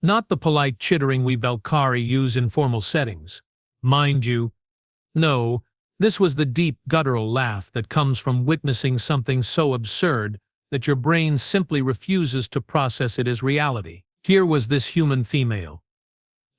Not the polite chittering we Velkari use in formal settings. Mind you, no, this was the deep guttural laugh that comes from witnessing something so absurd that your brain simply refuses to process it as reality. Here was this human female,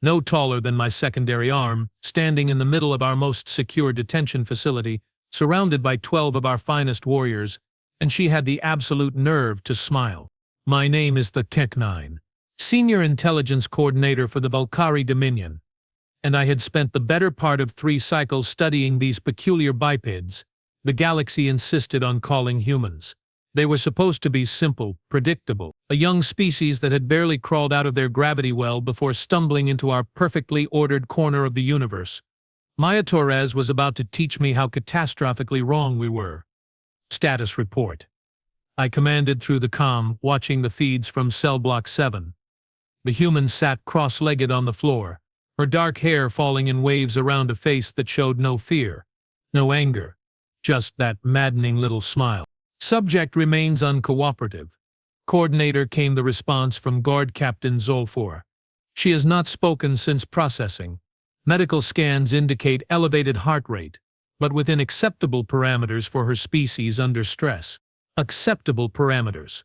no taller than my secondary arm, standing in the middle of our most secure detention facility, surrounded by 12 of our finest warriors, and she had the absolute nerve to smile. My name is the Thek, Senior Intelligence Coordinator for the Velkari Dominion, and I had spent the better part of 3 cycles studying these peculiar bipeds the Galaxy insisted on calling humans. They were supposed to be simple, predictable, a young species that had barely crawled out of their gravity well before stumbling into our perfectly ordered corner of the universe. Maya Torres was about to teach me how catastrophically wrong we were. Status report. I commanded through the comm, watching the feeds from cell block 7. The human sat cross-legged on the floor, her dark hair falling in waves around a face that showed no fear, no anger, just that maddening little smile. Subject remains uncooperative. Coordinator, came the response from Guard Captain Zolfor. She has not spoken since processing. Medical scans indicate elevated heart rate, but within acceptable parameters for her species under stress. Acceptable parameters.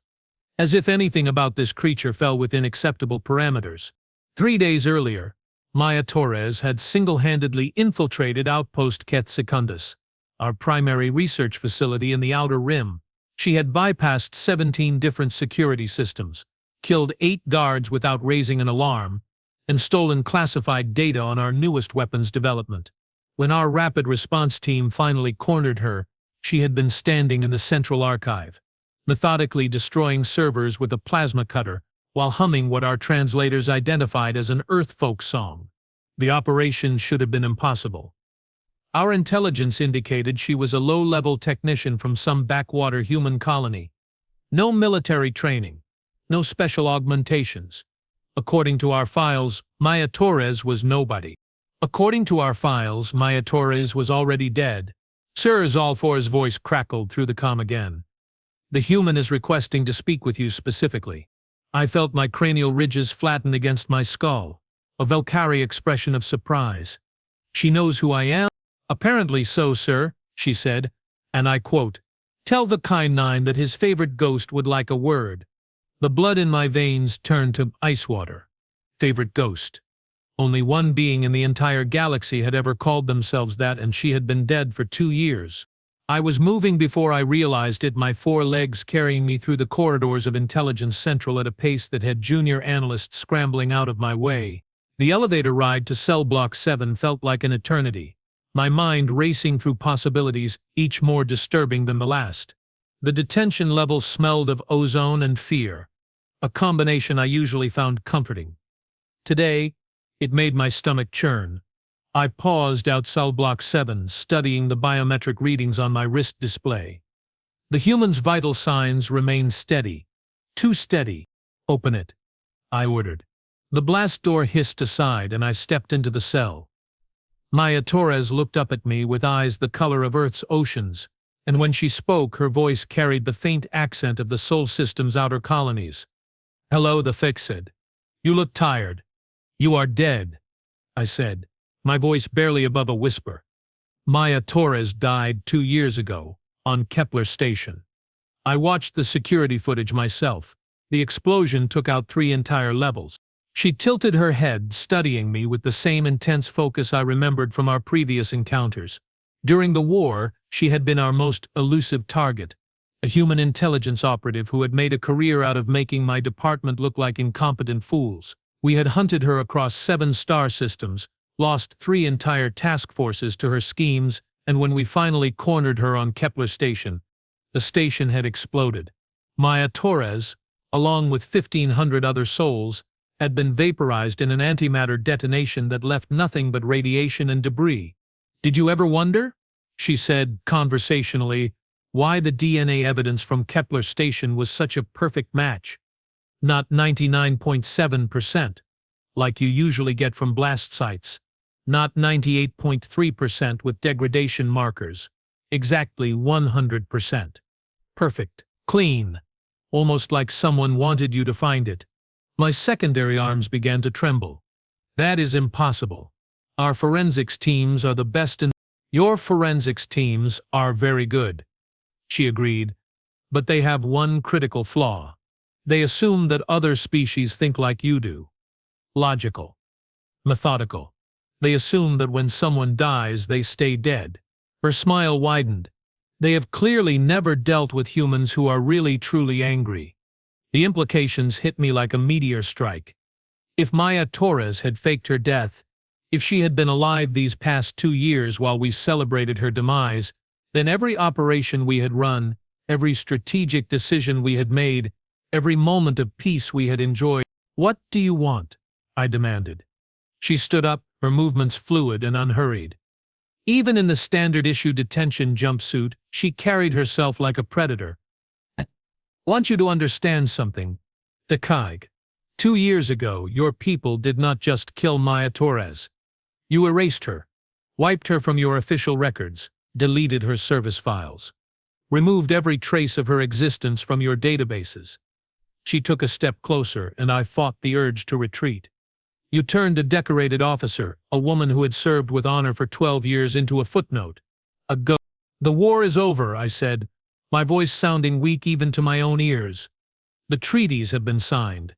As if anything about this creature fell within acceptable parameters. 3 days earlier, Maya Torres had single-handedly infiltrated Outpost Keth Secundus, our primary research facility in the Outer Rim. She had bypassed 17 different security systems, killed 8 guards without raising an alarm, and stolen classified data on our newest weapons development. When our rapid response team finally cornered her, she had been standing in the central archive, methodically destroying servers with a plasma cutter while humming what our translators identified as an Earth folk song. The operation should have been impossible. Our intelligence indicated she was a low-level technician from some backwater human colony. No military training, no special augmentations. According to our files, Maya Torres was nobody. According to our files, Maya Torres was already dead. Sir Zolfor's voice crackled through the comm again. The human is requesting to speak with you specifically. I felt my cranial ridges flatten against my skull, a Velkari expression of surprise. She knows who I am? Apparently so, sir, she said, and I quote, "Tell the K9 that his favorite ghost would like a word." The blood in my veins turned to ice water. Favorite ghost. Only one being in the entire galaxy had ever called themselves that, and she had been dead for 2 years. I was moving before I realized it, my 4 legs carrying me through the corridors of Intelligence Central at a pace that had junior analysts scrambling out of my way. The elevator ride to Cell Block 7 felt like an eternity, my mind racing through possibilities, each more disturbing than the last. The detention level smelled of ozone and fear, a combination I usually found comforting. Today, it made my stomach churn. I paused out Cell Block 7, studying the biometric readings on my wrist display. The human's vital signs remained steady. Too steady. Open it, I ordered. The blast door hissed aside and I stepped into the cell. Maya Torres looked up at me with eyes the color of Earth's oceans, and when she spoke, her voice carried the faint accent of the Sol System's outer colonies. "Hello," the Thek said. "You look tired." "You are dead," I said, my voice barely above a whisper. Maya Torres died 2 years ago, on Kepler Station. I watched the security footage myself. The explosion took out 3 entire levels. She tilted her head, studying me with the same intense focus I remembered from our previous encounters. During the war, she had been our most elusive target, a human intelligence operative who had made a career out of making my department look like incompetent fools. We had hunted her across 7 star systems, lost 3 entire task forces to her schemes, and when we finally cornered her on Kepler Station, the station had exploded. Maya Torres, along with 1,500 other souls, had been vaporized in an antimatter detonation that left nothing but radiation and debris. "Did you ever wonder," she said conversationally, "why the DNA evidence from Kepler Station was such a perfect match? Not 99.7%, like you usually get from blast sites. Not 98.3% with degradation markers. Exactly 100%. Perfect. Clean. Almost like someone wanted you to find it. My secondary arms began to tremble. That is impossible. Our forensics teams are the best in— Your forensics teams are very good, she agreed, but they have one critical flaw. They assume that other species think like you do. Logical. Methodical. They assume that when someone dies, they stay dead. Her smile widened. They have clearly never dealt with humans who are really truly angry. The implications hit me like a meteor strike. If Maya Torres had faked her death, if she had been alive these past 2 years while we celebrated her demise, then every operation we had run, every strategic decision we had made, every moment of peace we had enjoyed— What do you want? I demanded. She stood up, her movements fluid and unhurried. Even in the standard-issue detention jumpsuit, she carried herself like a predator. I want you to understand something, Thek. 2 years ago, your people did not just kill Maya Torres. You erased her, wiped her from your official records, deleted her service files, removed every trace of her existence from your databases. She took a step closer, and I fought the urge to retreat. You turned a decorated officer, a woman who had served with honor for 12 years, into a footnote. A ghost. The war is over, I said, my voice sounding weak even to my own ears. The treaties have been signed.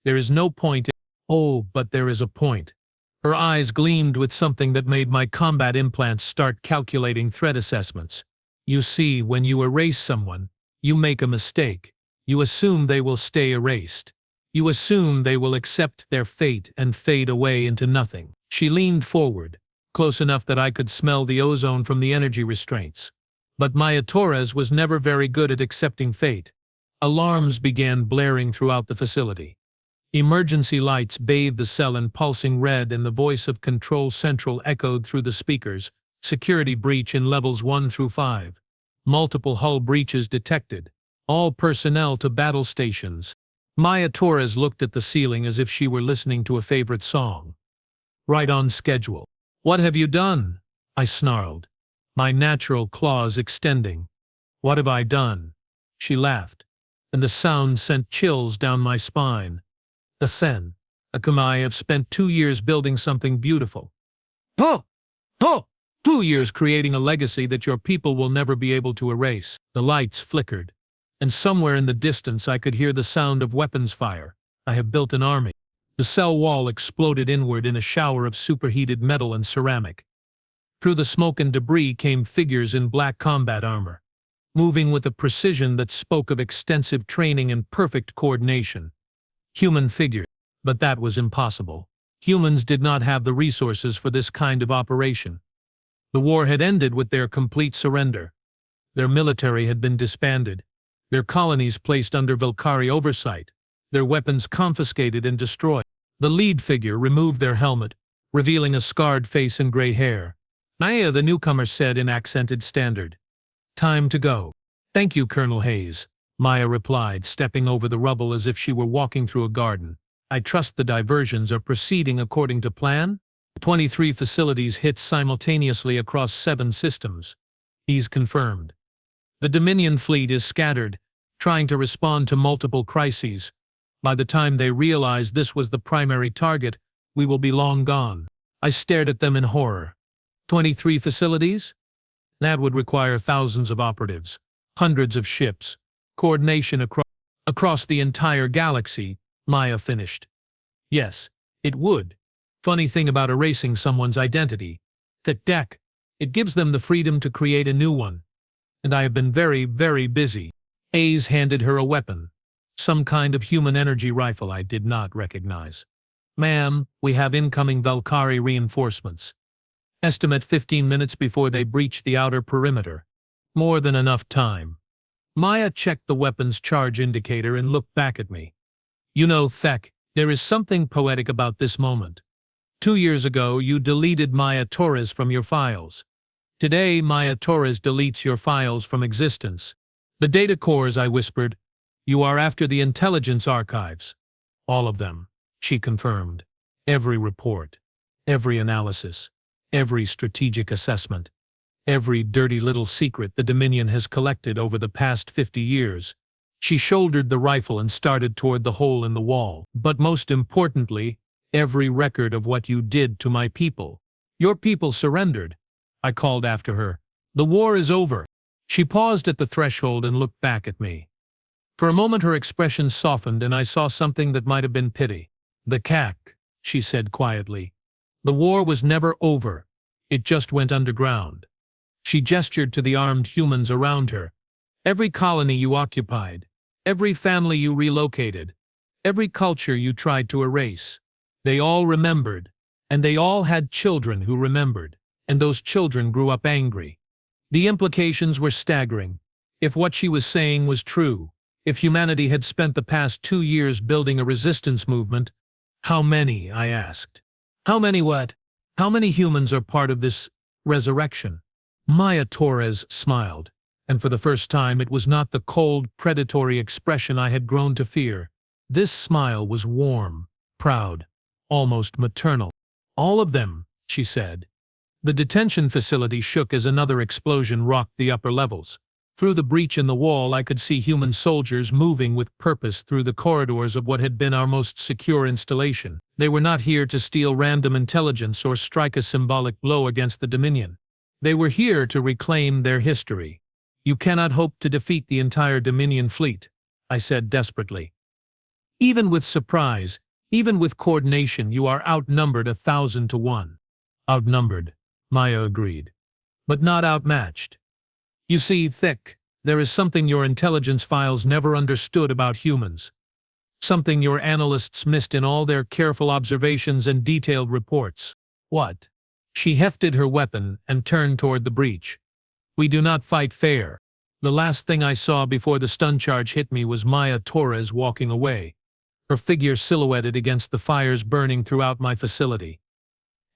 There is no point— Oh, but there is a point. Her eyes gleamed with something that made my combat implants start calculating threat assessments. You see, when you erase someone, you make a mistake. You assume they will stay erased. You assume they will accept their fate and fade away into nothing. She leaned forward, close enough that I could smell the ozone from the energy restraints. But Maya Torres was never very good at accepting fate. Alarms began blaring throughout the facility. Emergency lights bathed the cell in pulsing red, and the voice of Control Central echoed through the speakers. Security breach in levels 1 through 5. Multiple hull breaches detected. All personnel to battle stations. Maya Torres looked at the ceiling as if she were listening to a favorite song. Right on schedule. What have you done? I snarled, my natural claws extending. What have I done? She laughed, and the sound sent chills down my spine. I have spent 2 years building something beautiful. 2 years creating a legacy that your people will never be able to erase. The lights flickered, and somewhere in the distance I could hear the sound of weapons fire. I have built an army. The cell wall exploded inward in a shower of superheated metal and ceramic. Through the smoke and debris came figures in black combat armor, moving with a precision that spoke of extensive training and perfect coordination. Human figures. But that was impossible. Humans did not have the resources for this kind of operation. The war had ended with their complete surrender. Their military had been disbanded, their colonies placed under Velkari oversight, their weapons confiscated and destroyed. The lead figure removed their helmet, revealing a scarred face and gray hair. Maya, the newcomer said in accented standard. Time to go. Thank you, Colonel Hayes, Maya replied, stepping over the rubble as if she were walking through a garden. I trust the diversions are proceeding according to plan? 23 facilities hit simultaneously across 7 systems. He's confirmed. The Dominion fleet is scattered, trying to respond to multiple crises. By the time they realize this was the primary target, we will be long gone. I stared at them in horror. 23 facilities? That would require thousands of operatives, hundreds of ships, coordination across the entire galaxy, Maya finished. Yes, it would. Funny thing about erasing someone's identity, Thek, it gives them the freedom to create a new one. And I have been very, very busy. Hayes handed her a weapon. Some kind of human energy rifle I did not recognize. Ma'am, we have incoming Velkari reinforcements. Estimate 15 minutes before they breach the outer perimeter. More than enough time. Maya checked the weapon's charge indicator and looked back at me. You know, Thek, there is something poetic about this moment. 2 years ago, you deleted Maya Torres from your files. Today, Maya Torres deletes your files from existence. The data cores, I whispered. You are after the intelligence archives. All of them, she confirmed. Every report, every analysis, every strategic assessment, every dirty little secret the Dominion has collected over the past 50 years. She shouldered the rifle and started toward the hole in the wall. But most importantly, every record of what you did to my people. Your people surrendered, I called after her. The war is over. She paused at the threshold and looked back at me. For a moment her expression softened and I saw something that might have been pity. The cack, she said quietly. The war was never over. It just went underground. She gestured to the armed humans around her. Every colony you occupied, every family you relocated, every culture you tried to erase. They all remembered, and they all had children who remembered, and those children grew up angry. The implications were staggering. If what she was saying was true, if humanity had spent the past 2 years building a resistance movement, how many, I asked. How many what? How many humans are part of this resurrection? Maya Torres smiled, and for the first time it was not the cold, predatory expression I had grown to fear. This smile was warm, proud, almost maternal. All of them, she said. The detention facility shook as another explosion rocked the upper levels. Through the breach in the wall I could see human soldiers moving with purpose through the corridors of what had been our most secure installation. They were not here to steal random intelligence or strike a symbolic blow against the Dominion. They were here to reclaim their history. You cannot hope to defeat the entire Dominion fleet, I said desperately. Even with surprise, even with coordination, you are outnumbered 1,000 to 1. Outnumbered, Maya agreed, but not outmatched. You see, Thek, there is something your intelligence files never understood about humans. Something your analysts missed in all their careful observations and detailed reports. What? She hefted her weapon and turned toward the breach. We do not fight fair. The last thing I saw before the stun charge hit me was Maya Torres walking away, her figure silhouetted against the fires burning throughout my facility.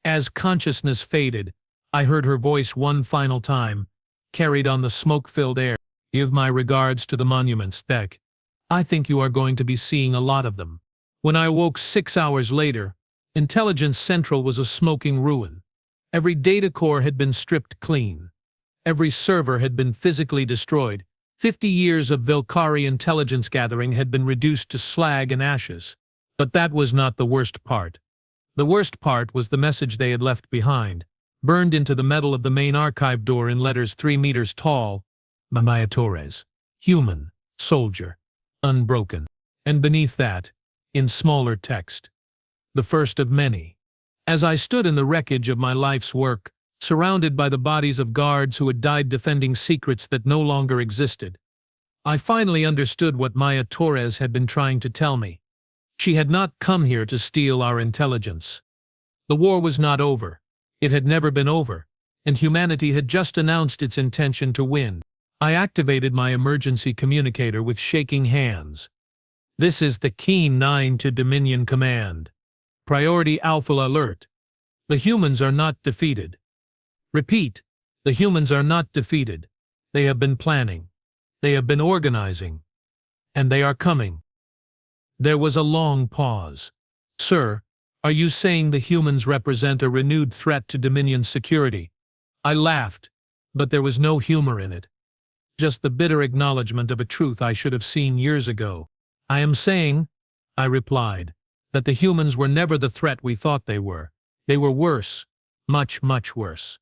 As consciousness faded, I heard her voice one final time, carried on the smoke-filled air. Give my regards to the monuments, Thek. I think you are going to be seeing a lot of them. When I awoke 6 hours later, Intelligence Central was a smoking ruin. Every data core had been stripped clean. Every server had been physically destroyed. 50 years of Velkari intelligence gathering had been reduced to slag and ashes. But that was not the worst part. The worst part was the message they had left behind, burned into the metal of the main archive door in letters 3 meters tall. Maya Torres, human, soldier, unbroken. And beneath that, in smaller text, the first of many. As I stood in the wreckage of my life's work, surrounded by the bodies of guards who had died defending secrets that no longer existed, I finally understood what Maya Torres had been trying to tell me. She had not come here to steal our intelligence. The war was not over. It had never been over, and humanity had just announced its intention to win. I activated my emergency communicator with shaking hands. This is the Keen 9 to Dominion Command. Priority Alpha Alert. The humans are not defeated. Repeat, the humans are not defeated. They have been planning. They have been organizing. And they are coming. There was a long pause. Sir, are you saying the humans represent a renewed threat to Dominion security? I laughed, but there was no humor in it. Just the bitter acknowledgement of a truth I should have seen years ago. I am saying, I replied, that the humans were never the threat we thought they were. They were worse, much, much worse.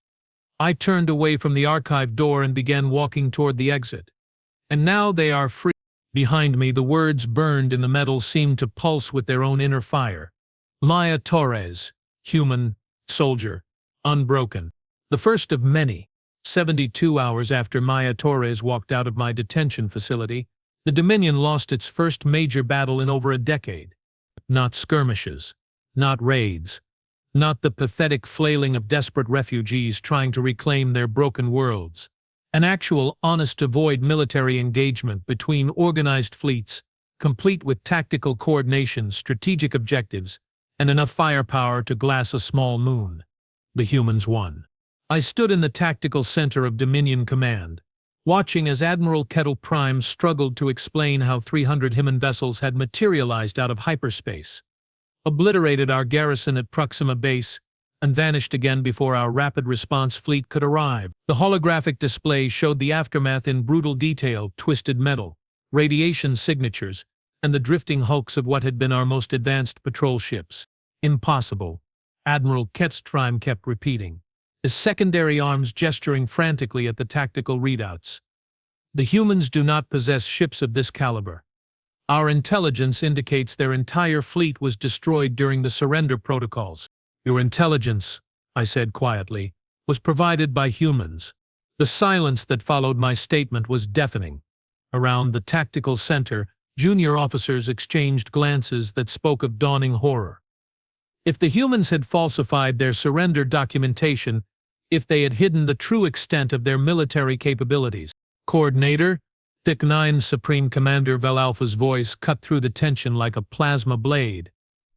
I turned away from the archive door and began walking toward the exit. And now they are free. Behind me the words burned in the metal seemed to pulse with their own inner fire. Maya Torres, human, soldier, unbroken. The first of many. 72 hours after Maya Torres walked out of my detention facility, the Dominion lost its first major battle in over a decade. Not skirmishes, not raids, not the pathetic flailing of desperate refugees trying to reclaim their broken worlds. An actual, honest-to-void military engagement between organized fleets, complete with tactical coordination, strategic objectives, and enough firepower to glass a small moon. The humans won. I stood in the tactical center of Dominion Command, watching as Admiral Kettle Prime struggled to explain how 300 Himan vessels had materialized out of hyperspace, obliterated our garrison at Proxima Base, and vanished again before our rapid response fleet could arrive. The holographic display showed the aftermath in brutal detail: twisted metal, radiation signatures, and the drifting hulks of what had been our most advanced patrol ships. Impossible, Admiral Ketstrime kept repeating, his secondary arms gesturing frantically at the tactical readouts. The humans do not possess ships of this caliber. Our intelligence indicates their entire fleet was destroyed during the surrender protocols. Your intelligence, I said quietly, was provided by humans. The silence that followed my statement was deafening. Around the tactical center, junior officers exchanged glances that spoke of dawning horror. If the humans had falsified their surrender documentation, if they had hidden the true extent of their military capabilities. Coordinator, Thek 9 Supreme Commander Vel-Alpha's voice cut through the tension like a plasma blade.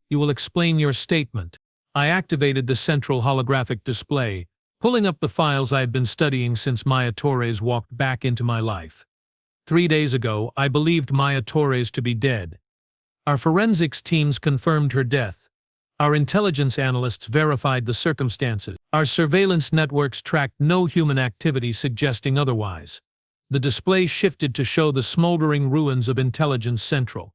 You will explain your statement. I activated the central holographic display, pulling up the files I had been studying since Maya Torres walked back into my life. 3 days ago, I believed Maya Torres to be dead. Our forensics teams confirmed her death. Our intelligence analysts verified the circumstances. Our surveillance networks tracked no human activity suggesting otherwise. The display shifted to show the smoldering ruins of Intelligence Central.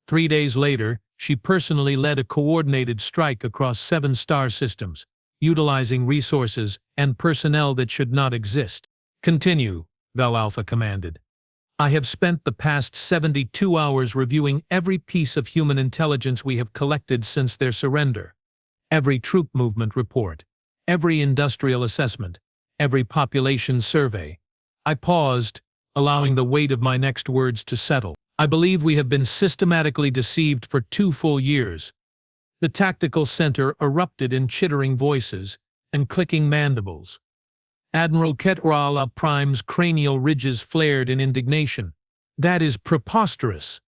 3 days later, she personally led a coordinated strike across 7 star systems, utilizing resources and personnel that should not exist. Continue, Vel-Alpha commanded. I have spent the past 72 hours reviewing every piece of human intelligence we have collected since their surrender. Every troop movement report, every industrial assessment, every population survey. I paused, allowing the weight of my next words to settle. I believe we have been systematically deceived for 2 full years. The tactical center erupted in chittering voices and clicking mandibles. Admiral Ketrala Prime's cranial ridges flared in indignation. That is preposterous.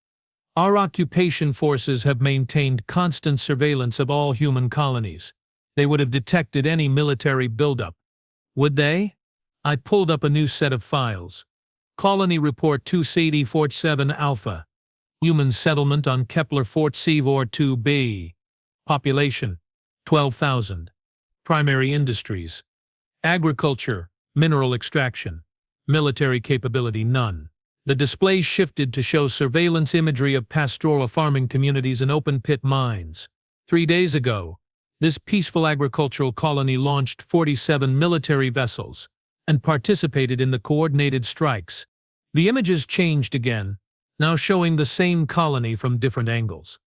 Our occupation forces have maintained constant surveillance of all human colonies. They would have detected any military buildup. Would they? I pulled up a new set of files. Colony Report 2CD47 Alpha. Human settlement on Kepler Fort Seavor 2b. Population, 12,000. Primary industries. Agriculture, mineral extraction. Military capability none. The display shifted to show surveillance imagery of pastoral farming communities and open-pit mines. 3 days ago, this peaceful agricultural colony launched 47 military vessels and participated in the coordinated strikes. The images changed again, now showing the same colony from different angles.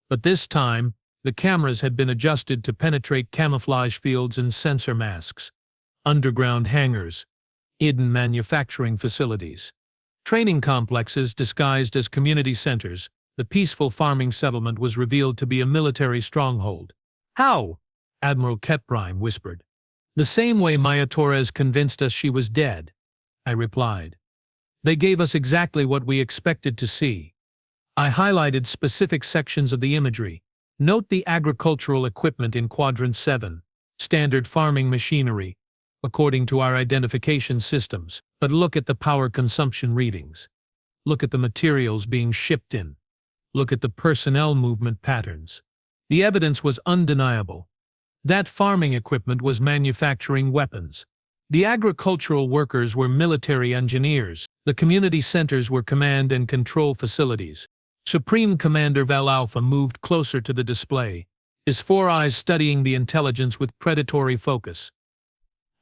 But this time, the cameras had been adjusted to penetrate camouflage fields and sensor masks. Underground hangars, hidden manufacturing facilities, training complexes disguised as community centers. The peaceful farming settlement was revealed to be a military stronghold. How? Admiral Ketprime whispered. The same way Maya Torres convinced us she was dead, I replied. They gave us exactly what we expected to see. I highlighted specific sections of the imagery. Note the agricultural equipment in Quadrant 7, standard farming machinery, according to our identification systems. But look at the power consumption readings. Look at the materials being shipped in. Look at the personnel movement patterns. The evidence was undeniable. That farming equipment was manufacturing weapons. The agricultural workers were military engineers. The community centers were command and control facilities. Supreme Commander Vel-Alpha moved closer to the display, his 4 eyes studying the intelligence with predatory focus.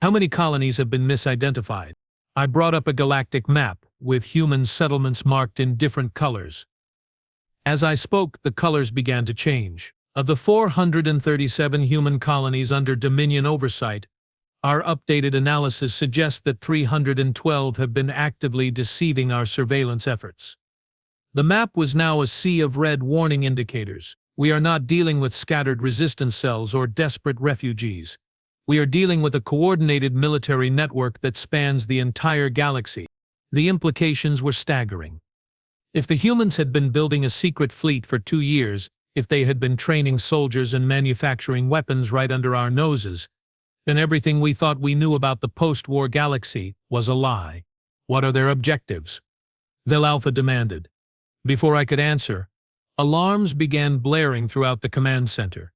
How many colonies have been misidentified? I brought up a galactic map with human settlements marked in different colors. As I spoke, the colors began to change. Of the 437 human colonies under Dominion oversight, our updated analysis suggests that 312 have been actively deceiving our surveillance efforts. The map was now a sea of red warning indicators. We are not dealing with scattered resistance cells or desperate refugees. We are dealing with a coordinated military network that spans the entire galaxy. The implications were staggering. If the humans had been building a secret fleet for 2 years, if they had been training soldiers and manufacturing weapons right under our noses, then everything we thought we knew about the post-war galaxy was a lie. What are their objectives? Vel-Alpha demanded. Before I could answer, alarms began blaring throughout the command center.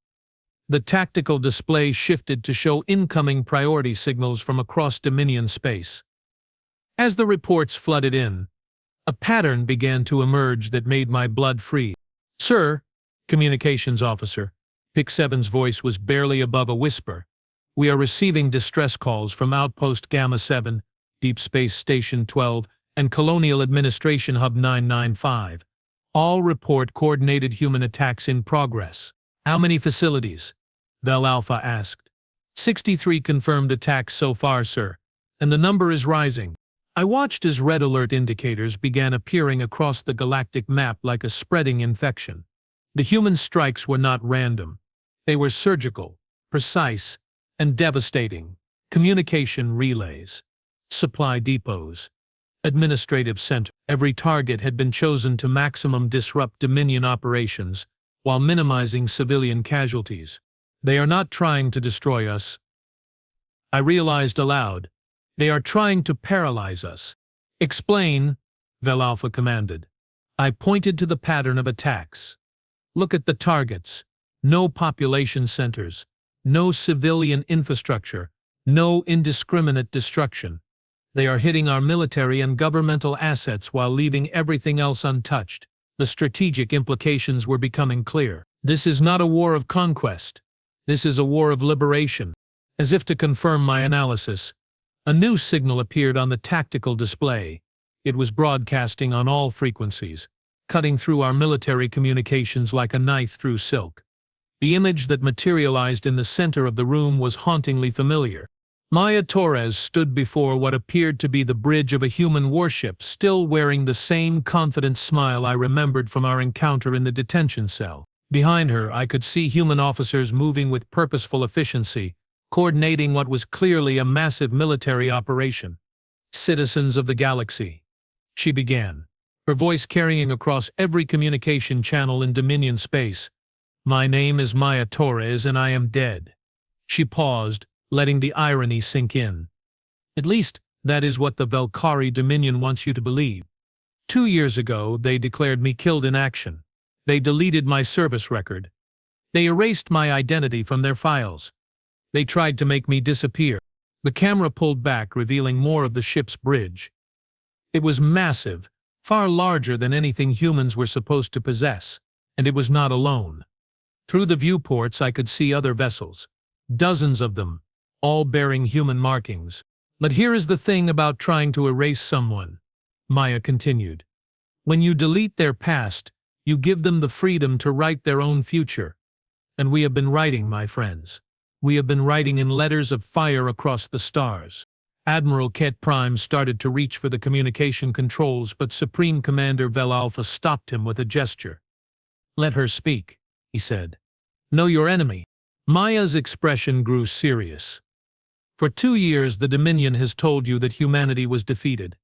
The tactical display shifted to show incoming priority signals from across Dominion space. As the reports flooded in, A pattern began to emerge that made my blood freeze. "Sir," communications officer, Pick 7's voice was barely above a whisper, "we are receiving distress calls from Outpost Gamma 7, Deep Space Station 12, and Colonial Administration Hub 995. All report coordinated human attacks in progress." "How many facilities?" Vel Alpha asked. 63 confirmed attacks so far, sir, and the number is rising." I watched as red alert indicators began appearing across the galactic map like a spreading infection. The human strikes were not random. They were surgical, precise, and devastating. Communication relays, supply depots, administrative center. Every target had been chosen to maximum disrupt Dominion operations while minimizing civilian casualties. "They are not trying to destroy us," I realized aloud. "They are trying to paralyze us." "Explain," Vel Alpha commanded. I pointed to the pattern of attacks. "Look at the targets. No population centers, no civilian infrastructure, no indiscriminate destruction. They are hitting our military and governmental assets while leaving everything else untouched." The strategic implications were becoming clear. This is not a war of conquest. This is a war of liberation. As if to confirm my analysis, a new signal appeared on the tactical display. It was broadcasting on all frequencies, cutting through our military communications like a knife through silk. The image that materialized in the center of the room was hauntingly familiar. Maya Torres stood before what appeared to be the bridge of a human warship, still wearing the same confident smile I remembered from our encounter in the detention cell. Behind her, I could see human officers moving with purposeful efficiency, coordinating what was clearly a massive military operation. "Citizens of the Galaxy," she began, her voice carrying across every communication channel in Dominion space. "My name is Maya Torres and I am dead." She paused, letting the irony sink in. "At least, that is what the Velkari Dominion wants you to believe. 2 years ago, they declared me killed in action. They deleted my service record. They erased my identity from their files. They tried to make me disappear." The camera pulled back, revealing more of the ship's bridge. It was massive, far larger than anything humans were supposed to possess, and it was not alone. Through the viewports I could see other vessels, dozens of them, all bearing human markings. "But here is the thing about trying to erase someone," Maya continued. "When you delete their past, you give them the freedom to write their own future. And we have been writing, my friends. We have been writing in letters of fire across the stars." Admiral Ket Prime started to reach for the communication controls, but Supreme Commander Vel Alpha stopped him with a gesture. "Let her speak," he said. "Know your enemy." Maya's expression grew serious. "For 2 years the Dominion has told you that humanity was defeated,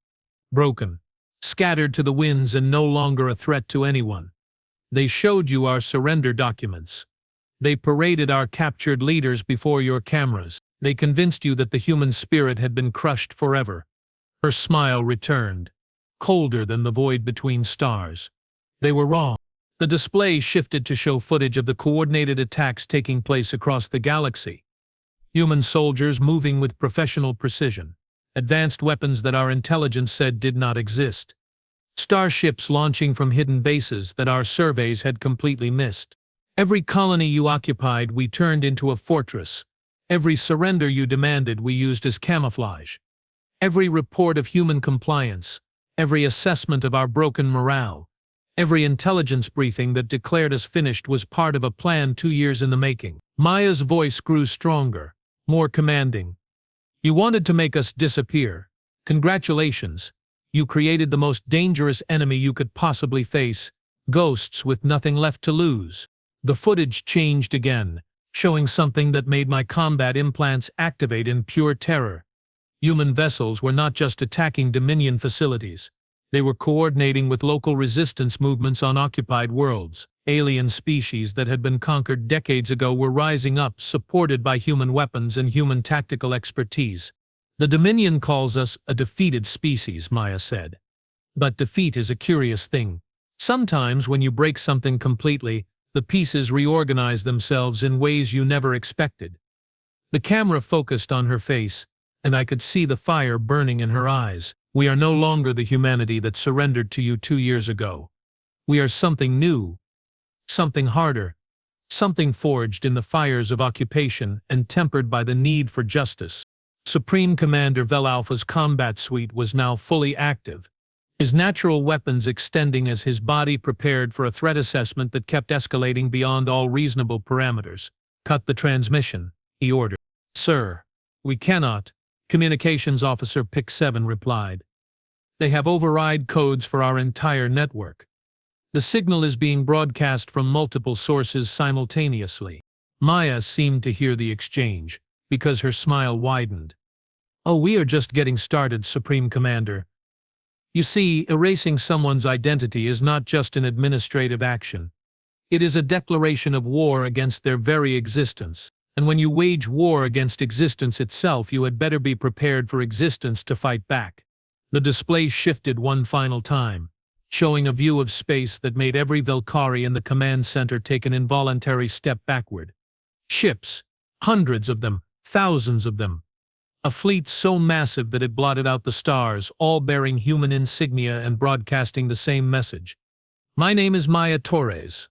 broken, scattered to the winds and no longer a threat to anyone. They showed you our surrender documents. They paraded our captured leaders before your cameras. They convinced you that the human spirit had been crushed forever." Her smile returned, colder than the void between stars. "They were wrong." The display shifted to show footage of the coordinated attacks taking place across the galaxy. Human soldiers moving with professional precision, advanced weapons that our intelligence said did not exist. Starships launching from hidden bases that our surveys had completely missed. Every colony you occupied we turned into a fortress. Every surrender you demanded we used as camouflage. Every report of human compliance, every assessment of our broken morale, every intelligence briefing that declared us finished was part of a plan 2 years in the making. Maya's voice grew stronger, more commanding. "You wanted to make us disappear. Congratulations. You created the most dangerous enemy you could possibly face, ghosts with nothing left to lose." The footage changed again, showing something that made my combat implants activate in pure terror. Human vessels were not just attacking Dominion facilities. They were coordinating with local resistance movements on occupied worlds. Alien species that had been conquered decades ago were rising up, supported by human weapons and human tactical expertise. "The Dominion calls us a defeated species," Maya said. "But defeat is a curious thing. Sometimes when you break something completely, the pieces reorganize themselves in ways you never expected." The camera focused on her face, and I could see the fire burning in her eyes. We are no longer the humanity that surrendered to you 2 years ago. We are something new, something harder, something forged in the fires of occupation and tempered by the need for justice. Supreme Commander Vel-Alpha's combat suite was now fully active, his natural weapons extending as his body prepared for a threat assessment that kept escalating beyond all reasonable parameters. "Cut the transmission," he ordered. "Sir, we cannot," Communications Officer Pick 7 replied. "They have override codes for our entire network. The signal is being broadcast from multiple sources simultaneously." Maya seemed to hear the exchange, because her smile widened. "Oh, we are just getting started, Supreme Commander. You see, erasing someone's identity is not just an administrative action. It is a declaration of war against their very existence. And when you wage war against existence itself, you had better be prepared for existence to fight back." The display shifted one final time, showing a view of space that made every Velkari in the command center take an involuntary step backward. Ships, hundreds of them, thousands of them. A fleet so massive that it blotted out the stars, all bearing human insignia and broadcasting the same message. "My name is Maya Torres."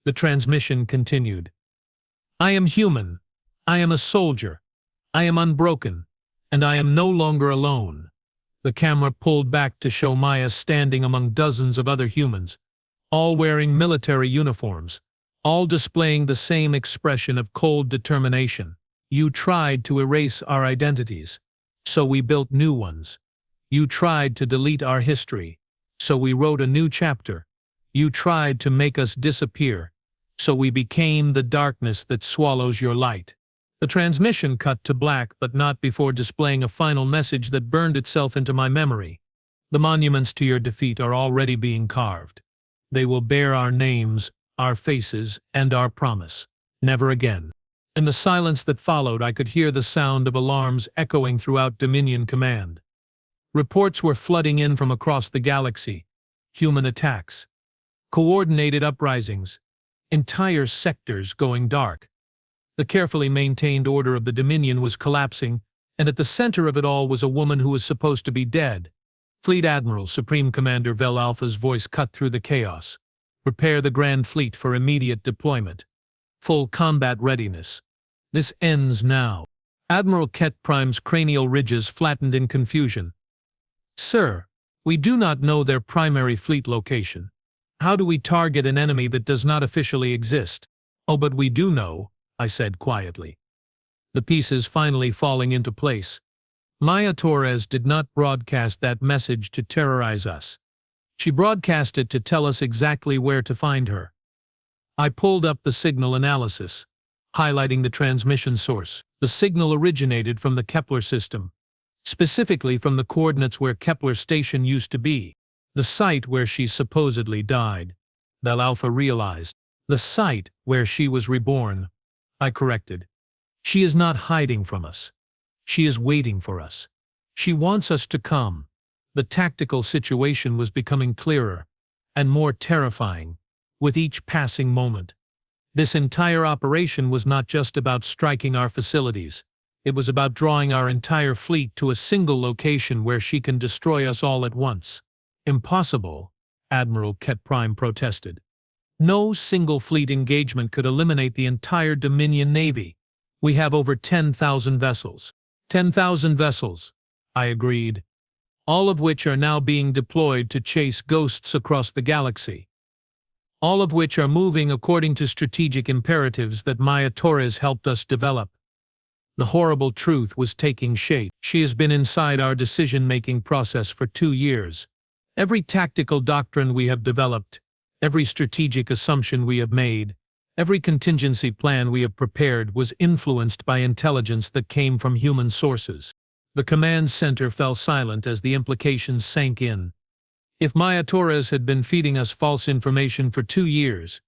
The transmission continued. "I am human. I am a soldier. I am unbroken. And I am no longer alone." The camera pulled back to show Maya standing among dozens of other humans, all wearing military uniforms, all displaying the same expression of cold determination. "You tried to erase our identities, so we built new ones. You tried to delete our history, so we wrote a new chapter. You tried to make us disappear, so we became the darkness that swallows your light." The transmission cut to black, but not before displaying a final message that burned itself into my memory. "The monuments to your defeat are already being carved. They will bear our names, our faces, and our promise. Never again." In the silence that followed, I could hear the sound of alarms echoing throughout Dominion Command. Reports were flooding in from across the galaxy. Human attacks. Coordinated uprisings. Entire sectors going dark. The carefully maintained order of the Dominion was collapsing, and at the center of it all was a woman who was supposed to be dead. "Fleet Admiral," Supreme Commander Vel-Alpha's voice cut through the chaos. "Prepare the Grand Fleet for immediate deployment. Full combat readiness. This ends now." Admiral Ket Prime's cranial ridges flattened in confusion. "Sir, we do not know their primary fleet location. How do we target an enemy that does not officially exist?" "Oh, but we do know," I said quietly. The pieces finally falling into place. Maya Torres did not broadcast that message to terrorize us. She broadcast it to tell us exactly where to find her. I pulled up the signal analysis, highlighting the transmission source. The signal originated from the Kepler system, specifically from the coordinates where Kepler station used to be, the site where she supposedly died. Vel-Alpha realized. "The site where she was reborn," I corrected. "She is not hiding from us. She is waiting for us. She wants us to come." The tactical situation was becoming clearer and more terrifying with each passing moment. This entire operation was not just about striking our facilities. It was about drawing our entire fleet to a single location where she can destroy us all at once. "Impossible," Admiral Ket Prime protested. "No single fleet engagement could eliminate the entire Dominion Navy. We have over 10,000 vessels." 10,000 vessels, I agreed, all of which are now being deployed to chase ghosts across the galaxy. All of which are moving according to strategic imperatives that Maya Torres helped us develop. The horrible truth was taking shape. She has been inside our decision-making process for 2 years. Every tactical doctrine we have developed, every strategic assumption we have made, every contingency plan we have prepared was influenced by intelligence that came from human sources. The command center fell silent as the implications sank in. If Maya Torres had been feeding us false information for 2 years,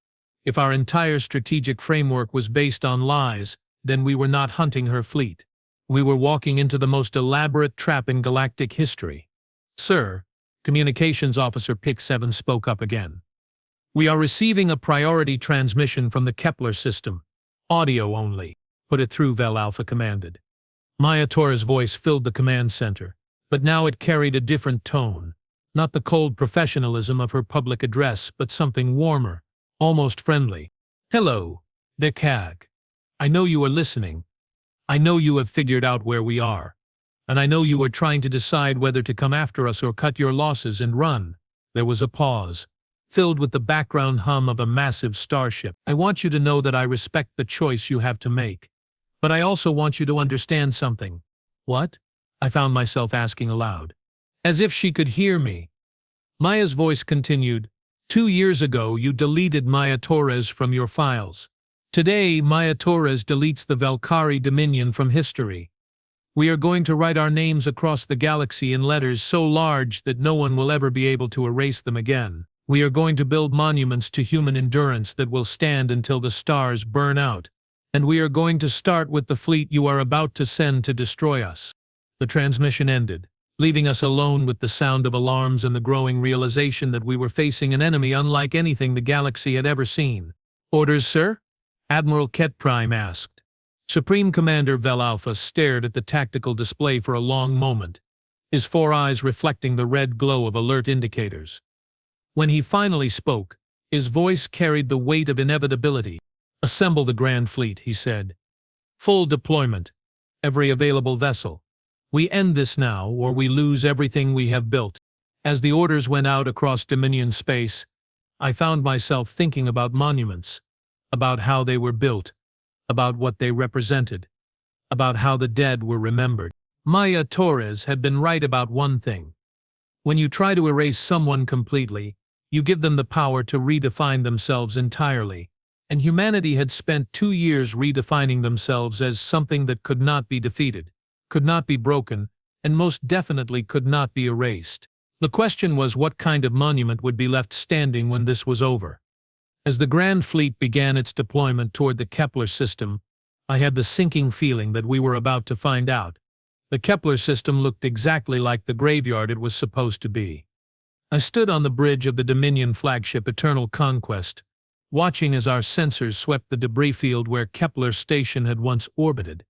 if our entire strategic framework was based on lies, then we were not hunting her fleet. We were walking into the most elaborate trap in galactic history. "Sir," Communications Officer Pick 7 spoke up again. "We are receiving a priority transmission from the Kepler system. Audio only." "Put it through," Vel-Alpha commanded. Maya Torres' voice filled the command center. But now it carried a different tone. Not the cold professionalism of her public address, but something warmer, almost friendly. "Hello, Thek. I know you are listening. I know you have figured out where we are. And I know you are trying to decide whether to come after us or cut your losses and run." There was a pause, filled with the background hum of a massive starship. "I want you to know that I respect the choice you have to make. But I also want you to understand something." "What?" I found myself asking aloud. As if she could hear me. Maya's voice continued, "2 years ago you deleted Maya Torres from your files. Today Maya Torres deletes the Velkari Dominion from history. We are going to write our names across the galaxy in letters so large that no one will ever be able to erase them again. We are going to build monuments to human endurance that will stand until the stars burn out. And we are going to start with the fleet you are about to send to destroy us." The transmission ended, leaving us alone with the sound of alarms and the growing realization that we were facing an enemy unlike anything the galaxy had ever seen. "Orders, sir?" Admiral Ket Prime asked. Supreme Commander Vel Alpha stared at the tactical display for a long moment, his 4 eyes reflecting the red glow of alert indicators. When he finally spoke, his voice carried the weight of inevitability. "Assemble the Grand Fleet," he said. "Full deployment. Every available vessel. We end this now, or we lose everything we have built." As the orders went out across Dominion space, I found myself thinking about monuments, about how they were built, about what they represented, about how the dead were remembered. Maya Torres had been right about one thing. When you try to erase someone completely, you give them the power to redefine themselves entirely. And humanity had spent 2 years redefining themselves as something that could not be defeated, could not be broken, and most definitely could not be erased. The question was what kind of monument would be left standing when this was over. As the Grand Fleet began its deployment toward the Kepler system, I had the sinking feeling that we were about to find out. The Kepler system looked exactly like the graveyard it was supposed to be. I stood on the bridge of the Dominion flagship Eternal Conquest, watching as our sensors swept the debris field where Kepler station had once orbited.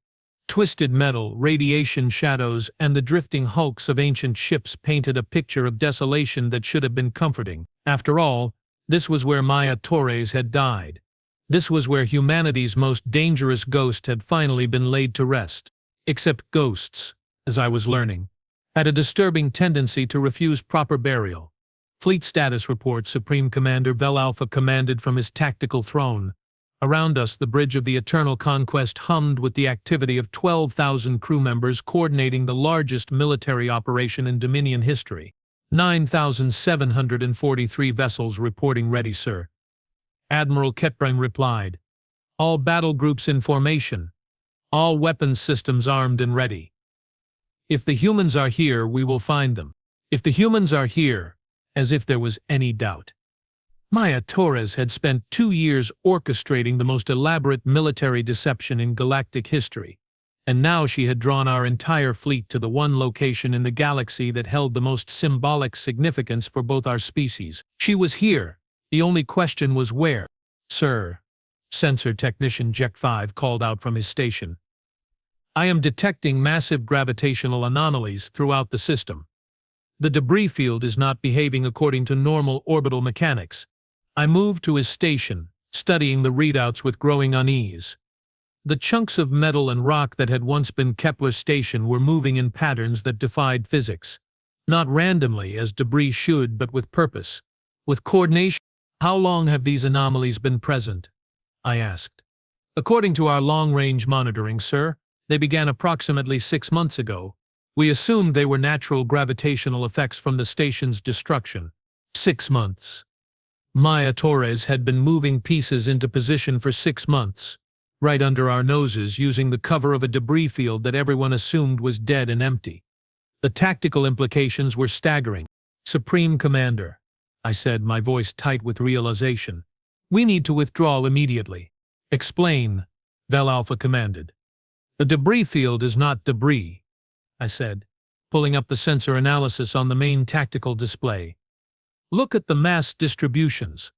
Twisted metal, radiation shadows, and the drifting hulks of ancient ships painted a picture of desolation that should have been comforting. After all, this was where Maya Torres had died. This was where humanity's most dangerous ghost had finally been laid to rest. Except ghosts, as I was learning, had a disturbing tendency to refuse proper burial. Fleet status report. Supreme Commander Vel Alpha commanded from his tactical throne. Around us, the bridge of the Eternal Conquest hummed with the activity of 12,000 crew members coordinating the largest military operation in Dominion history. 9,743 vessels reporting ready, sir. Admiral Ketbrang replied. All battle groups in formation. All weapons systems armed and ready. If the humans are here, we will find them. If the humans are here, as if there was any doubt. Maya Torres had spent 2 years orchestrating the most elaborate military deception in galactic history, and now she had drawn our entire fleet to the one location in the galaxy that held the most symbolic significance for both our species. She was here. The only question was where. Sir, Sensor Technician Jek 5 called out from his station. I am detecting massive gravitational anomalies throughout the system. The debris field is not behaving according to normal orbital mechanics. I moved to his station, studying the readouts with growing unease. The chunks of metal and rock that had once been Kepler's station were moving in patterns that defied physics. Not randomly, as debris should, but with purpose, with coordination. How long have these anomalies been present? I asked. According to our long-range monitoring, sir, they began approximately 6 months ago. We assumed they were natural gravitational effects from the station's destruction. 6 months. Maya Torres had been moving pieces into position for 6 months, right under our noses, using the cover of a debris field that everyone assumed was dead and empty. The tactical implications were staggering. Supreme Commander, I said, my voice tight with realization. We need to withdraw immediately. Explain, Vel Alpha commanded. The debris field is not debris, I said, pulling up the sensor analysis on the main tactical display. Look at the mass distributions.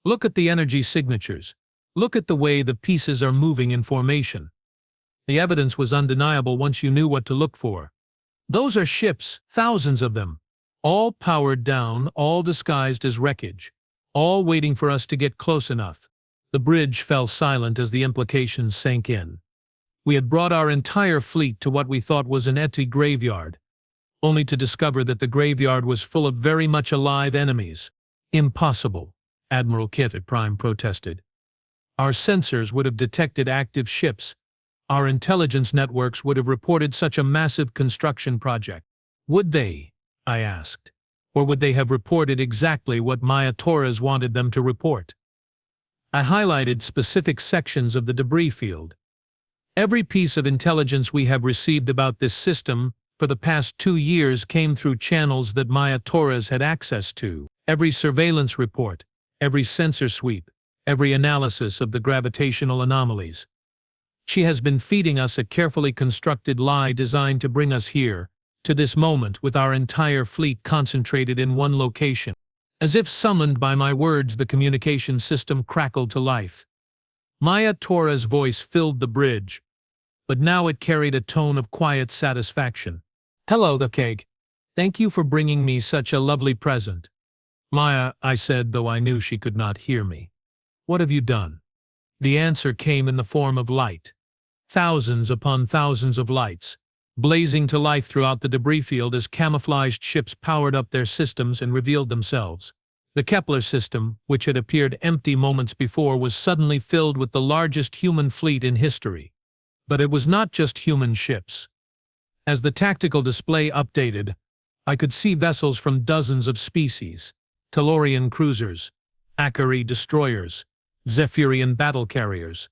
Look at the energy signatures. Look at the way the pieces are moving in formation. The evidence was undeniable once you knew what to look for. Those are ships, thousands of them. All powered down, all disguised as wreckage. All waiting for us to get close enough. The bridge fell silent as the implications sank in. We had brought our entire fleet to what we thought was an SCI graveyard, only to discover that the graveyard was full of very much alive enemies. Impossible, Admiral Kit at Prime protested. Our sensors would have detected active ships. Our intelligence networks would have reported such a massive construction project. Would they? I asked. Or would they have reported exactly what Maya Torres wanted them to report? I highlighted specific sections of the debris field. Every piece of intelligence we have received about this system for the past 2 years came through channels that Maya Torres had access to. Every surveillance report, every sensor sweep, every analysis of the gravitational anomalies. She has been feeding us a carefully constructed lie designed to bring us here, to this moment with our entire fleet concentrated in one location. As if summoned by my words, the communication system crackled to life. Maya Torres' voice filled the bridge, but now it carried a tone of quiet satisfaction. Hello, Thek. Thank you for bringing me such a lovely present. Maya, I said, though I knew she could not hear me. What have you done? The answer came in the form of light. Thousands upon thousands of lights, blazing to life throughout the debris field as camouflaged ships powered up their systems and revealed themselves. The Kepler system, which had appeared empty moments before, was suddenly filled with the largest human fleet in history. But it was not just human ships. As the tactical display updated, I could see vessels from dozens of species: Tellurian cruisers, Akari destroyers, Zephyrian battle carriers.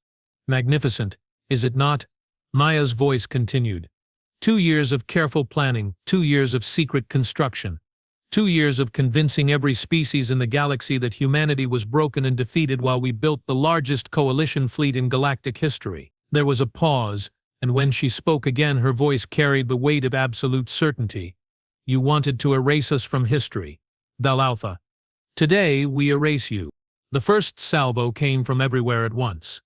Magnificent, is it not? Maya's voice continued. 2 years of careful planning, 2 years of secret construction, 2 years of convincing every species in the galaxy that humanity was broken and defeated while we built the largest coalition fleet in galactic history. There was a pause, and when she spoke again, her voice carried the weight of absolute certainty. You wanted to erase us from history, Val Alpha. Today, we erase you. The first salvo came from everywhere at once.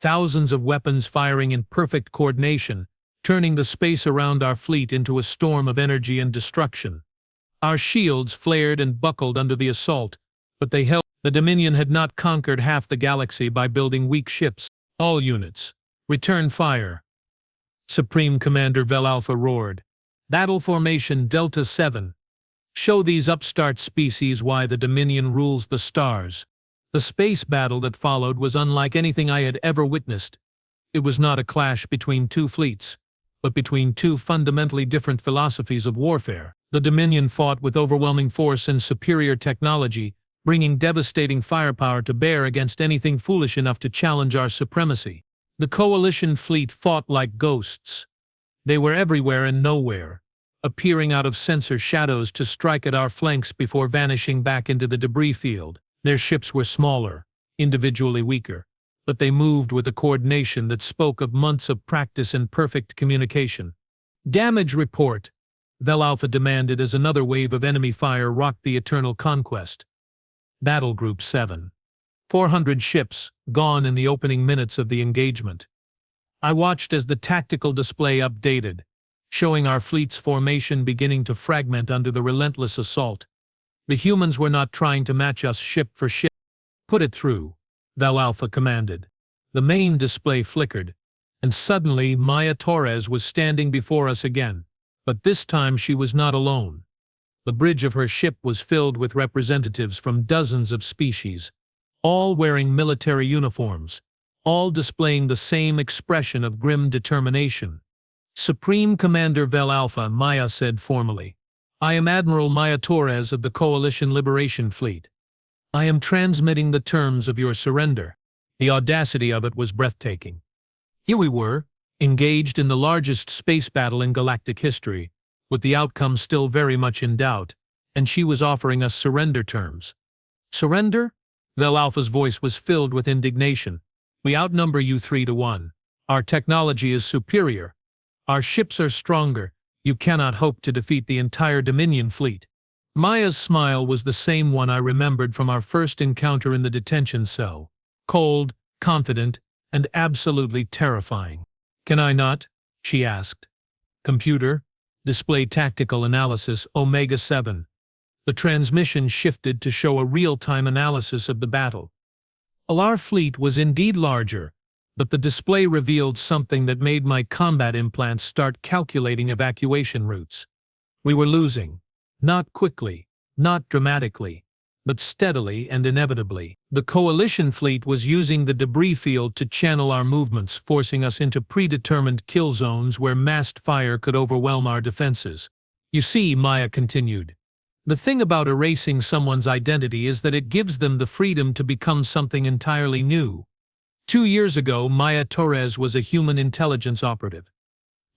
Thousands of weapons firing in perfect coordination, turning the space around our fleet into a storm of energy and destruction. Our shields flared and buckled under the assault, but they held. The Dominion had not conquered half the galaxy by building weak ships. All units, return fire. Supreme Commander Vel Alpha roared. Battle formation Delta 7. Show these upstart species why the Dominion rules the stars. The space battle that followed was unlike anything I had ever witnessed. It was not a clash between two fleets, but between two fundamentally different philosophies of warfare. The Dominion fought with overwhelming force and superior technology, bringing devastating firepower to bear against anything foolish enough to challenge our supremacy. The coalition fleet fought like ghosts. They were everywhere and nowhere, appearing out of sensor shadows to strike at our flanks before vanishing back into the debris field. Their ships were smaller, individually weaker, but they moved with a coordination that spoke of months of practice and perfect communication. Damage report, Vel Alpha demanded as another wave of enemy fire rocked the eternal conquest. Battle Group 7. 400 ships, gone in the opening minutes of the engagement. I watched as the tactical display updated, showing our fleet's formation beginning to fragment under the relentless assault. The humans were not trying to match us ship for ship. Put it through, Vel Alpha commanded. The main display flickered, and suddenly Maya Torres was standing before us again. But this time she was not alone. The bridge of her ship was filled with representatives from dozens of species, all wearing military uniforms, all displaying the same expression of grim determination. Supreme Commander Vel Alpha, Maya said formally. I am Admiral Maya Torres of the Coalition Liberation Fleet. I am transmitting the terms of your surrender. The audacity of it was breathtaking. Here we were, engaged in the largest space battle in galactic history, with the outcome still very much in doubt, and she was offering us surrender terms. Surrender? Vel Alpha's voice was filled with indignation. We outnumber you 3-1. Our technology is superior. Our ships are stronger. You cannot hope to defeat the entire Dominion fleet. Maya's smile was the same one I remembered from our first encounter in the detention cell. Cold, confident, and absolutely terrifying. Can I not? She asked. Computer, Display tactical analysis Omega-7. The transmission shifted to show a real-time analysis of the battle. Our fleet was indeed larger, but the display revealed something that made my combat implants start calculating evacuation routes. We were losing. Not quickly, not dramatically, but steadily and inevitably. The coalition fleet was using the debris field to channel our movements, forcing us into predetermined kill zones where massed fire could overwhelm our defenses. You see, Maya continued, the thing about erasing someone's identity is that it gives them the freedom to become something entirely new. 2 years ago, Maya Torres was a human intelligence operative.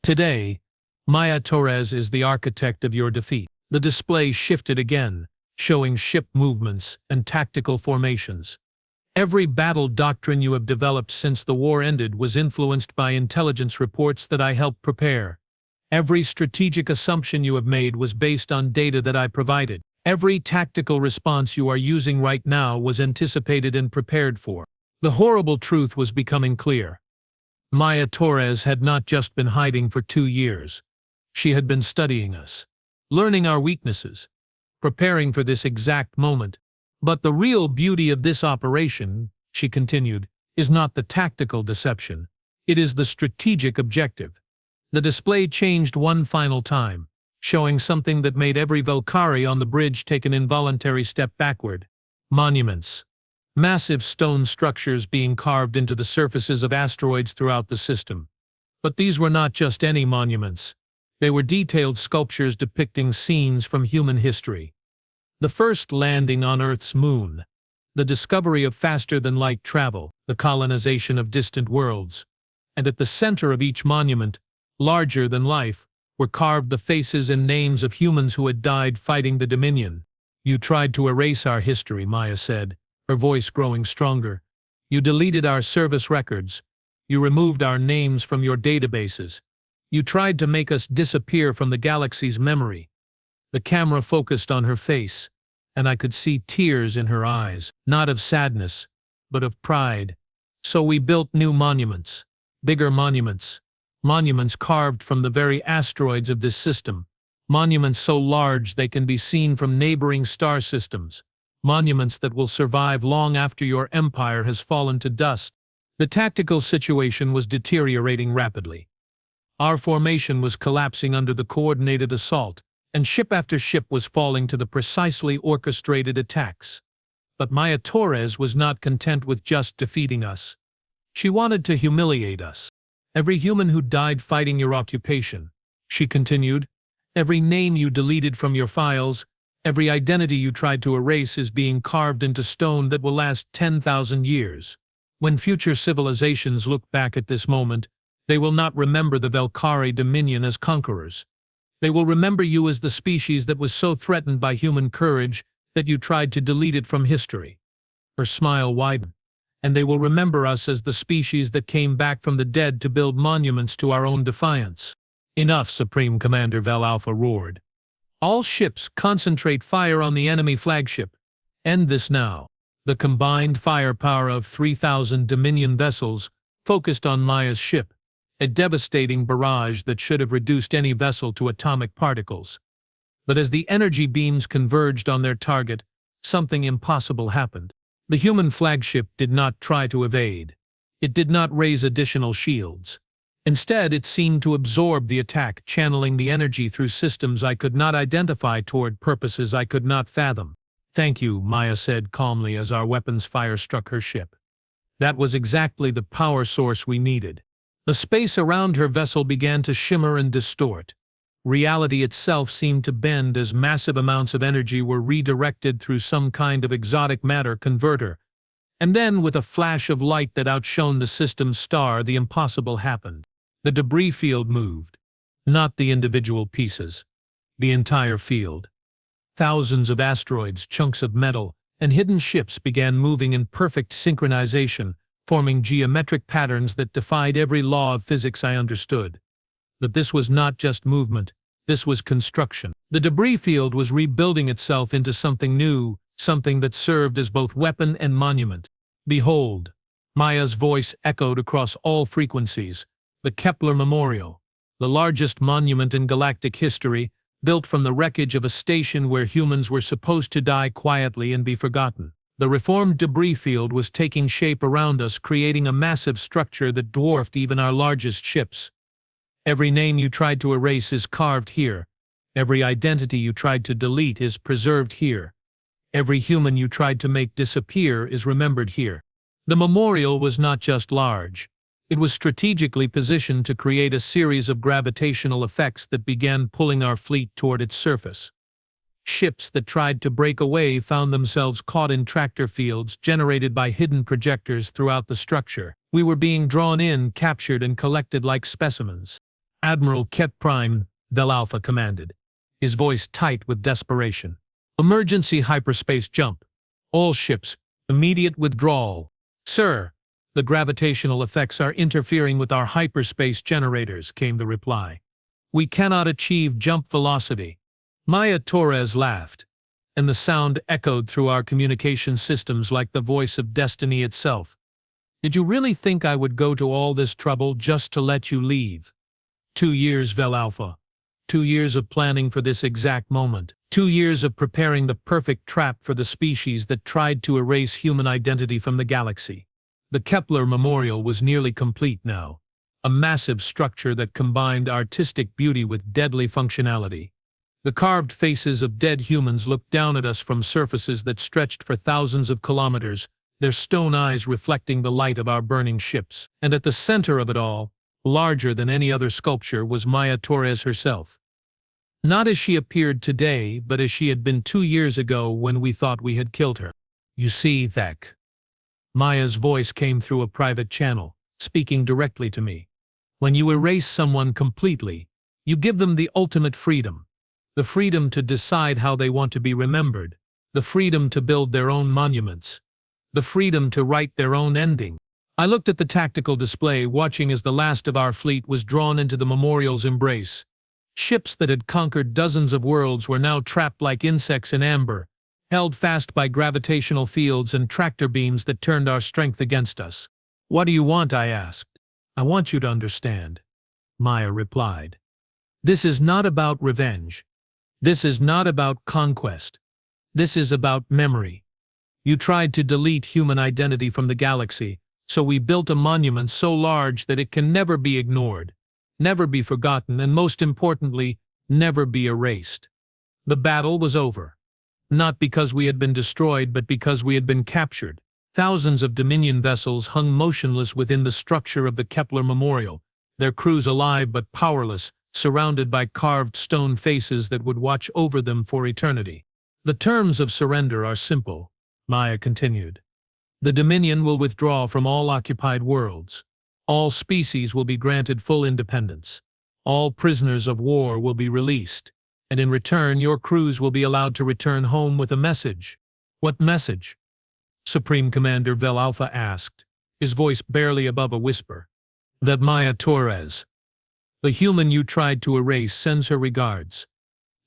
Today, Maya Torres is the architect of your defeat. The display shifted again, showing ship movements and tactical formations. Every battle doctrine you have developed since the war ended was influenced by intelligence reports that I helped prepare. Every strategic assumption you have made was based on data that I provided. Every tactical response you are using right now was anticipated and prepared for. The horrible truth was becoming clear. Maya Torres had not just been hiding for 2 years. She had been studying us, learning our weaknesses, preparing for this exact moment. But the real beauty of this operation, she continued, is not the tactical deception. It is the strategic objective. The display changed one final time, showing something that made every Velkari on the bridge take an involuntary step backward. Monuments. Massive stone structures being carved into the surfaces of asteroids throughout the system. But these were not just any monuments. They were detailed sculptures depicting scenes from human history. The first landing on Earth's moon, the discovery of faster-than-light travel, the colonization of distant worlds. And at the center of each monument, larger than life, were carved the faces and names of humans who had died fighting the Dominion. You tried to erase our history, Maya said, her voice growing stronger. You deleted our service records. You removed our names from your databases. You tried to make us disappear from the Galaxy's memory. The camera focused on her face, and I could see tears in her eyes, not of sadness, but of pride. So we built new monuments, bigger monuments. Monuments carved from the very asteroids of this system. Monuments so large they can be seen from neighboring star systems. Monuments that will survive long after your empire has fallen to dust. The tactical situation was deteriorating rapidly. Our formation was collapsing under the coordinated assault, and ship after ship was falling to the precisely orchestrated attacks. But Maya Torres was not content with just defeating us. She wanted to humiliate us. Every human who died fighting your occupation, she continued, every name you deleted from your files, every identity you tried to erase is being carved into stone that will last 10,000 years. When future civilizations look back at this moment, they will not remember the Velkari Dominion as conquerors. They will remember you as the species that was so threatened by human courage that you tried to delete it from history. Her smile widened. And they will remember us as the species that came back from the dead to build monuments to our own defiance. Enough, Supreme Commander Vel Alpha roared. All ships concentrate fire on the enemy flagship. End this now. The combined firepower of 3,000 Dominion vessels focused on Maya's ship, a devastating barrage that should have reduced any vessel to atomic particles. But as the energy beams converged on their target, something impossible happened. The human flagship did not try to evade. It did not raise additional shields. Instead, it seemed to absorb the attack, channeling the energy through systems I could not identify toward purposes I could not fathom. Thank you, Maya said calmly as our weapons fire struck her ship. That was exactly the power source we needed. The space around her vessel began to shimmer and distort. Reality itself seemed to bend as massive amounts of energy were redirected through some kind of exotic matter converter. And then, with a flash of light that outshone the system's star, the impossible happened. The debris field moved. Not the individual pieces. The entire field. Thousands of asteroids, chunks of metal, and hidden ships began moving in perfect synchronization, forming geometric patterns that defied every law of physics I understood. But this was not just movement, this was construction. The debris field was rebuilding itself into something new, something that served as both weapon and monument. Behold, Maya's voice echoed across all frequencies, the Kepler Memorial. the largest monument in galactic history, built from the wreckage of a station where humans were supposed to die quietly and be forgotten. The reformed debris field was taking shape around us, creating a massive structure that dwarfed even our largest ships. Every name you tried to erase is carved here. Every identity you tried to delete is preserved here. Every human you tried to make disappear is remembered here. The memorial was not just large. It was strategically positioned to create a series of gravitational effects that began pulling our fleet toward its surface. Ships that tried to break away found themselves caught in tractor fields generated by hidden projectors throughout the structure. We were being drawn in, captured, and collected like specimens. Admiral Ket Prime, Vel Alpha commanded, his voice tight with desperation. Emergency hyperspace jump. All ships, immediate withdrawal. Sir, the gravitational effects are interfering with our hyperspace generators, came the reply. We cannot achieve jump velocity. Maya Torres laughed, and the sound echoed through our communication systems like the voice of destiny itself. Did you really think I would go to all this trouble just to let you leave? 2 years, Vel Alpha. 2 years of planning for this exact moment. 2 years of preparing the perfect trap for the species that tried to erase human identity from the galaxy. The Kepler Memorial was nearly complete now, a massive structure that combined artistic beauty with deadly functionality. The carved faces of dead humans looked down at us from surfaces that stretched for thousands of kilometers, their stone eyes reflecting the light of our burning ships. And at the center of it all, larger than any other sculpture, was Maya Torres herself. Not as she appeared today, but as she had been 2 years ago when we thought we had killed her. You see, Thek. Maya's voice came through a private channel, speaking directly to me. When you erase someone completely, you give them the ultimate freedom. The freedom to decide how they want to be remembered. The freedom to build their own monuments. The freedom to write their own ending. I looked at the tactical display, watching as the last of our fleet was drawn into the memorial's embrace. Ships that had conquered dozens of worlds were now trapped like insects in amber, held fast by gravitational fields and tractor beams that turned our strength against us. What do you want? I asked. I want you to understand, Maya replied. This is not about revenge. This is not about conquest. This is about memory. You tried to delete human identity from the galaxy, so we built a monument so large that it can never be ignored, never be forgotten, and most importantly, never be erased. The battle was over. Not because we had been destroyed, but because we had been captured. Thousands of Dominion vessels hung motionless within the structure of the Kepler Memorial, their crews alive but powerless, surrounded by carved stone faces that would watch over them for eternity. The terms of surrender are simple, Maya continued. The Dominion will withdraw from all occupied worlds. All species will be granted full independence. All prisoners of war will be released. And in return, your crews will be allowed to return home with a message. What message? Supreme Commander Vel Alpha asked, his voice barely above a whisper. That Maya Torres, the human you tried to erase, sends her regards.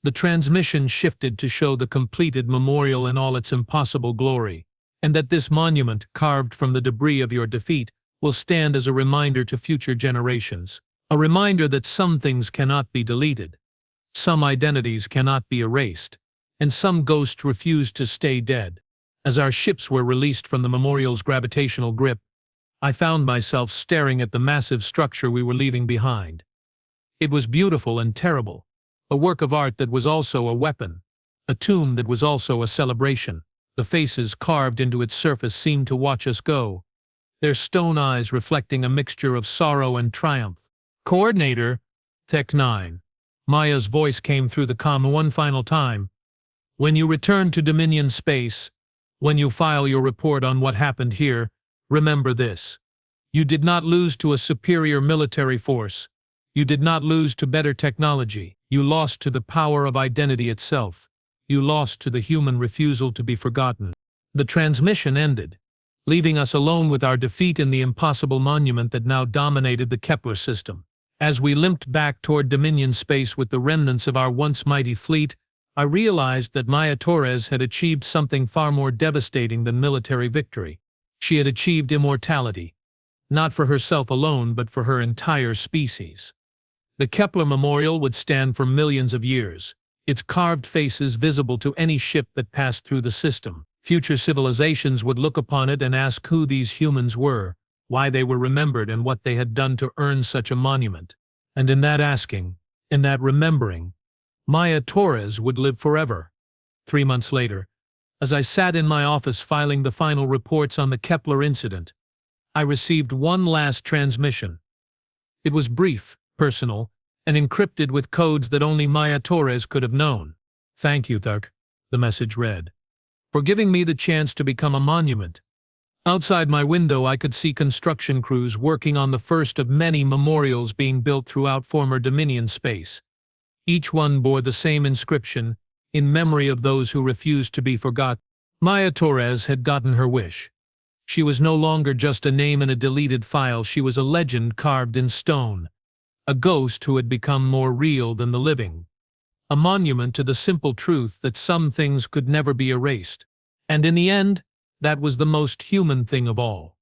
The transmission shifted to show the completed memorial in all its impossible glory, and that this monument, carved from the debris of your defeat, will stand as a reminder to future generations. A reminder that some things cannot be deleted. Some identities cannot be erased, and some ghosts refuse to stay dead. As our ships were released from the memorial's gravitational grip, I found myself staring at the massive structure we were leaving behind. It was beautiful and terrible, a work of art that was also a weapon, a tomb that was also a celebration. The faces carved into its surface seemed to watch us go, their stone eyes reflecting a mixture of sorrow and triumph. Coordinator, Thek 9. Maya's voice came through the comm one final time. When you return to Dominion space, when you file your report on what happened here, remember this. You did not lose to a superior military force. You did not lose to better technology. You lost to the power of identity itself. You lost to the human refusal to be forgotten. The transmission ended, leaving us alone with our defeat in the impossible monument that now dominated the Kepler system. As we limped back toward Dominion space with the remnants of our once mighty fleet, I realized that Maya Torres had achieved something far more devastating than military victory. She had achieved immortality, not for herself alone but for her entire species. The Kepler Memorial would stand for millions of years, its carved faces visible to any ship that passed through the system. Future civilizations would look upon it and ask who these humans were, why they were remembered, and what they had done to earn such a monument. And in that asking, in that remembering, Maya Torres would live forever. 3 months later, as I sat in my office filing the final reports on the Kepler incident, I received one last transmission. It was brief, personal, and encrypted with codes that only Maya Torres could have known. "Thank you, Thek," the message read, "for giving me the chance to become a monument." Outside my window, I could see construction crews working on the first of many memorials being built throughout former Dominion space. Each one bore the same inscription, "In memory of those who refused to be forgotten." Maya Torres had gotten her wish. She was no longer just a name in a deleted file, she was a legend carved in stone. A ghost who had become more real than the living. A monument to the simple truth that some things could never be erased. And in the end, that was the most human thing of all.